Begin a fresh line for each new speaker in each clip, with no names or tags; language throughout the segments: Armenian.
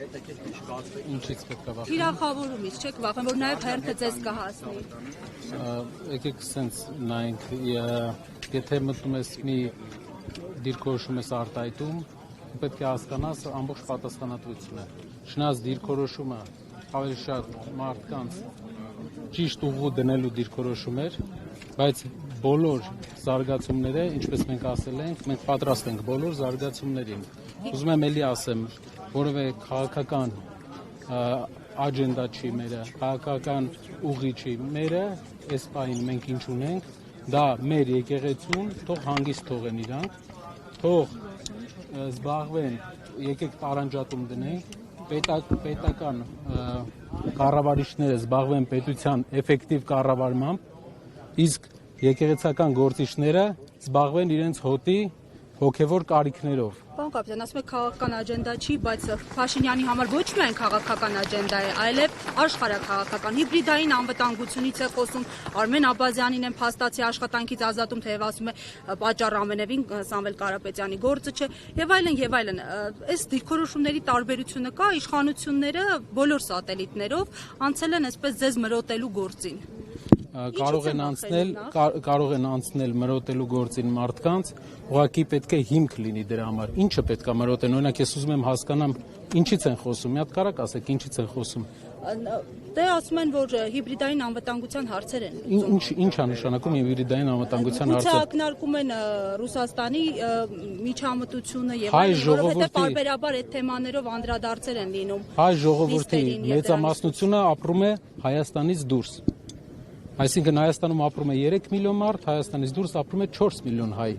Ինչից պետք է վախենալ։
Թիրախավորումից չեք վախենում, որ նաև հերթը ձեզ կհասնի։
Եկեք սենց նայենք, եթե մտնում ես մի դիրքորոշում ես արտահայտում, պետք է հասկանաս ամբողջ պատասխանատվությունը։ Չնայած դիրքորոշումը ավելի շատ մարդկանց ճիշտ ուղու դնելու դիրքորոշում էր, բայց բոլոր զարգացումները, ինչպես մենք ասել ենք, մենք պատրաստ ենք բոլոր զարգացումներին։ Ուզում եմ էլի ասեմ, որևէ քաղաքական աջենդա չի մերը, քաղաքական ուղի չի մերը, այս պահին մենք ինչ ունենք, դա մեր եկեղեցուն, թող հանգիստ թողեն իրանք, թող զբաղվեն, եկեք տարանջատում դնենք, պետական կառավարիչները զբաղվեն պետության էֆեկտիվ կառավարմամբ, իսկ եկեղեցական գործիչները զբաղվեն իրենց հոտի հոգևոր կարիքներով։
Պարոն կապիտան, ասում եք քաղաքական աջենդա չի, բայց Փաշինյանի համար ոչ միայն քաղաքական աջենդա է, այլև աշխարհաքաղաքական հիբրիդային անվտանգությունից է խոսում, Արմեն Աբազյանին են փաստացի աշխատանքից ազատում, թեև ասում է պատճառը ամենևին Սամվել Կարապետյանի գործը չէ, եւ այլն եւ այլն։ Այս դիրքորոշումների տարբերությունը կա, իշխանությունները բոլոր սատելիտներով անցել են այսպես ձեզ մրոտելու գործին։
Կարող են անցնել մրոտելու գործին մարդկանց, ուղղակի պետք է հիմք լինի դրա համար։ Ինչը պետք է մրոտեն, օրինակ ես ուզում եմ հասկանամ ինչից են խոսում, մի հատ կարակ ասեք ինչից են խոսում։
Դե ասում են, որ հիբրիդային անվտանգության հարցեր են։
Ինչ է նշանակում հիբրիդային անվտանգության հարցը։
Գուցե ակնարկում են Ռուսաստանի միջամտությունը եւ այլն, որովհետեւ պարբերաբար այդ թեմաներով անդրադարձեր են լինում։
Հայ ժողովրդի մեծամասնությունը ապրում է Հայաստանից դուրս։ Այսինքն Հայաստանում ապրում է 3 միլիոն մարդ, Հայաստանից դուրս ապրում է 4 միլիոն հայ։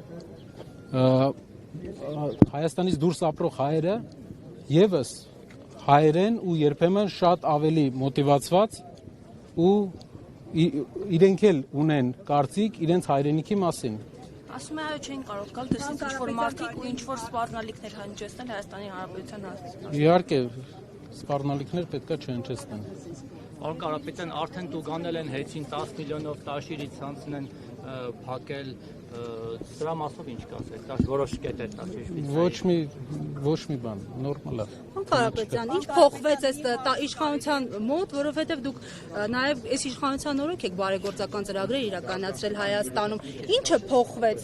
Հայաստանից դուրս ապրող հայերը եւս հայեր են ու երբեմն շատ ավելի մոտիվացված ու իրենք էլ ունեն կարծիք իրենց հայրենիքի մասին։
Ասում է այո չեն կարող գալ դրսից ինչ-որ մարդիկ ու ինչ-որ սպառնալիքներ հնչեցնել Հայաստանի Հանրապետության հասցեին։
Իհարկե, սպառնալիքներ պետքա չհնչեցնեն։
Պարոն Կարապետյան, արդեն տուգանել են հեծին 10 միլիոնով տաշիրից ցանցն են փակել, սրա մասով ինչ կասեք, դա որոշ կետ է
Ոչ մի բան, նորմալ է։
Պարոն Կարապետյան, ինչ փոխվեց այս իշխանության մոտ, որովհետև դուք նաև այս իշխանության օրոք եք բարեգործական ծրագրեր իրականացրել Հայաստանում, ինչը փոխվեց։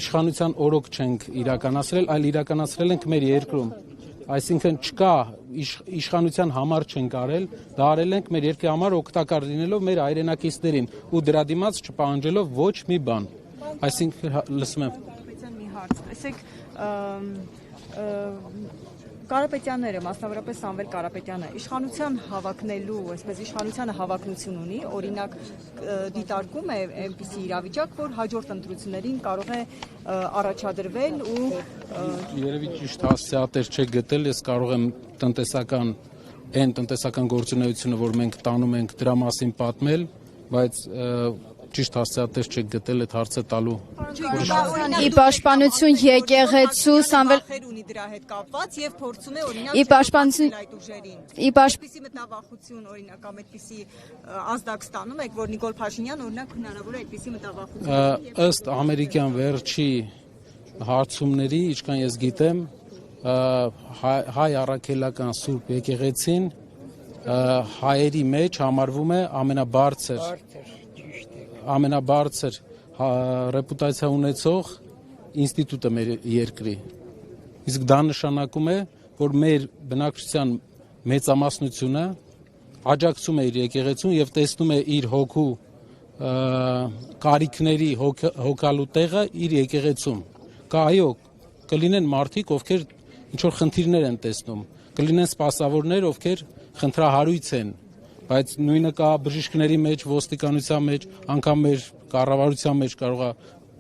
Իշխանության օրոք չենք իրականացրել, այլ իրականացրել ենք մեր երկրում։ Այսինքն չկա իշխանության համար չենք արել, դա արել ենք մեր երկրի համար օգտակար լինելով մեր հայրենակիցներին ու դրա դիմաց չպահանջելով ոչ մի բան։ Այսինքն լսում եմ։
Մի հարց, ասեք Կարապետյանները, մասնավորապես Սամվել Կարապետյանը, իշխանության հավակնելու, այսպես իշխանությանը հավակնություն ունի, օրինակ դիտարկում է այնպիսի իրավիճակ, որ հաջորդ ընտրություններին կարող է առաջադրվել ու
Երևի ճիշտ հասցեատեր չեք գտել, ես կարող եմ տնտեսական գործունեությունը, որ մենք տանում ենք դրա մասին պատմել, բայց ճիշտ հասցեատեր չեք գտել այդ հարցը տալու։
Ի պաշտպանություն եկեղեցու Սամվել
ունի դրա հետ կապված եւ փորձում է օրինակ այդպիսի մտավախություն օրինակ կամ այդպիսի ազդակ ստանում եք, որ Նիկոլ Փաշինյան օրինակ հնարավոր է այդպիսի մտավախություն
ըստ ամերիկյան վերջի հարցումների, ինչքան ես գիտեմ, հայ առաքելական Սուրբ եկեղեցին հայերի մեջ համարվում է ամենաբարձր ռեպուտացիա ունեցող ինստիտուտը մեր երկրի։ Իսկ դա նշանակում է, որ մեր բնակչության մեծամասնությունը աջակցում է իր եկեղեցուն եւ տեսնում է իր հոգու կարիքների հոգալու տեղը իր եկեղեցում։ Այո, կլինեն մարդիկ, ովքեր ինչ-որ խնդիրներ են տեսնում, կլինեն սպասավորներ, ովքեր խնդրահարույց են, բայց նույնը կա բժիշկների մեջ, ոստիկանության մեջ, անգամ մեր կառավարության մեջ կարող է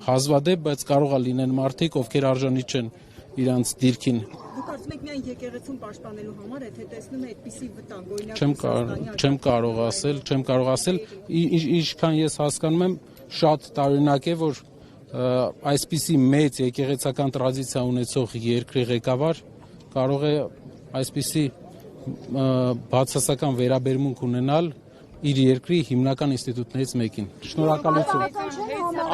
հազվադեպ, բայց կարող է լինեն մարդիկ, ովքեր արժանի չեն իրանց դիրքին։
Դուք ասում եք միայն եկեղեցուն պաշտպանելու համար, եթե տեսնում եք այդպիսի վտանգ, օրինակ
Չեմ կարող ասել, ինչքան ես հասկանում եմ, շատ տարօրինակ է, որ այսպիսի մեծ եկեղեցական տրադիցիա ունեցող երկրի ղեկավար կարող է այսպիսի բացասական վերաբերմունք ունենալ իր երկրի հիմնական ինստիտուտներից մեկին։ Շնորհակալություն։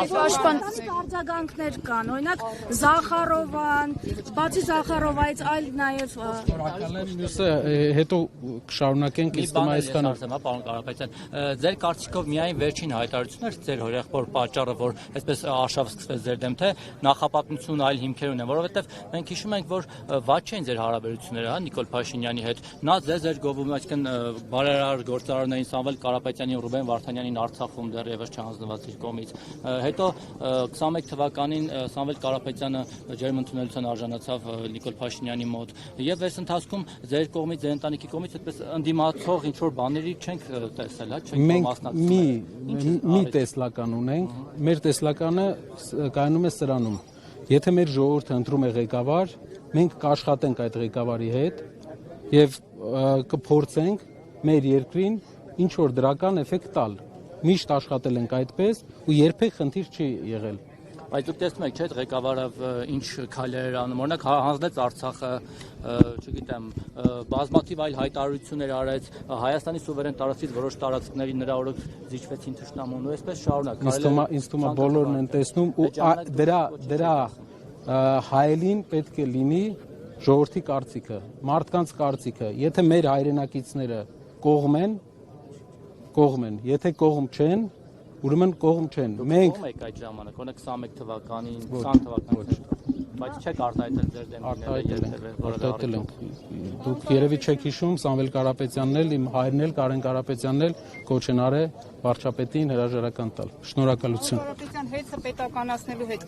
արձագանքներ կան, օրինակ Զախարովան, բացի Զախարովայից այլ նաև
Շնորհակալ եմ, մյուսը հետո կշարունակենք, իսկ հիմա այսքանը
պարոն Կարապետյան, ձեր կարծիքով միայն վերջին հայտարարությունն էր ձեր հորեղբոր պատճառը, որ այսպես արշավ սկսվեց ձեր դեմ, թե նախապատմություն այլ հիմքեր ունեն, որովհետև մենք հիշում ենք, որ վատ չէին ձեր հարաբերությունները, Նիկոլ Փաշինյանի հետ, նա ձեր գովում, այսինքն բարերար գործարարներին Սամվել Կարապետյանին, Ռուբեն Վարդանյանին Արցախում դեռևս չհանձնված իր կողմից, հետո 21 թվականին Սամվել Կարապետյանը ջերմընդունելության արժանացավ Նիկոլ Փաշինյանի մոտ, եւ այս ընթացքում ձեր կողմից, ձեր ընտանիքի կողմից այդպես ընդդիմացող ինչ որ բաների չենք տեսել, հա, չենք մասնակցել։
Մի տեսլական ունենք, մեր տեսլականը կայանում է սրանում։ Եթե մեր ժողովուրդը ընտրում է ղեկավար, մենք կաշխատենք այդ ղեկավարի հետ եւ կփորձենք մեր երկրին ինչ որ դրական էֆեկտ տալ։ Միշտ աշխատել ենք այդպես ու երբեք խնդիր չի եղել։
Բայց դուք տեսնում եք, չէ՞, ղեկավարը ինչ քայլեր էր անում, օրինակ հանձնեց Արցախը, չգիտեմ, բազմաթիվ այլ հայտարարություններ արեց, Հայաստանի սուվերեն տարածքից որոշ տարածքների նրա օրոք զիջվեցին թշնամուն ու այսպես շարունակ։
Ինձ թվում է բոլորն են տեսնում ու դրա հայելին պետք է լինի ժողովրդի կարծիքը, մարդկանց կարծիքը։ Եթե մեր հայրենակիցները կողմ են, եթե կողմ չեն, ուրեմն կողմ չեն։
Մենք կողմ եք այդ ժամանակ, օրինակ 21 թվականին, 20 թվականին, բայց չեք արտահայտել ձեր դեմքները,
արտահայտել ենք։ Դուք երևի չեք հիշում, Սամվել Կարապետյանն էլ, իմ հայրն էլ, Կարեն Կարապետյանն էլ կոչ են արել վարչապետին հրաժարական տալ։ Շնորհակալություն։
Կարապետյան հեծը պետականացնելու հետ